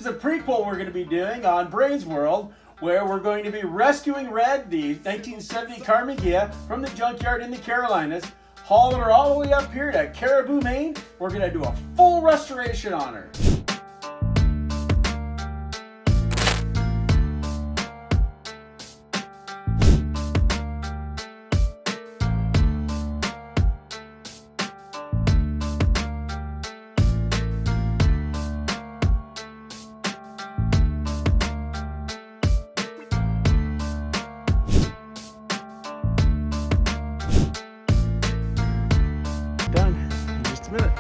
the prequel we're going to be doing on Brains World, where we're going to be rescuing Red, the 1970 Karmann Ghia, from the junkyard in the Carolinas, hauling her all the way up here to Caribou, Maine. We're going to do a full restoration on her. Done in just a minute.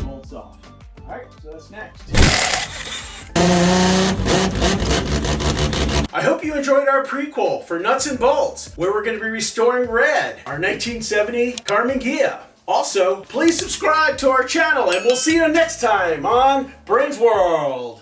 Bolts off. Alright, so that's next. I hope you enjoyed our prequel for Nuts and Bolts, where we're going to be restoring Red, our 1970 Karmann Ghia. Also, please subscribe to our channel, and we'll see you next time on Brains World.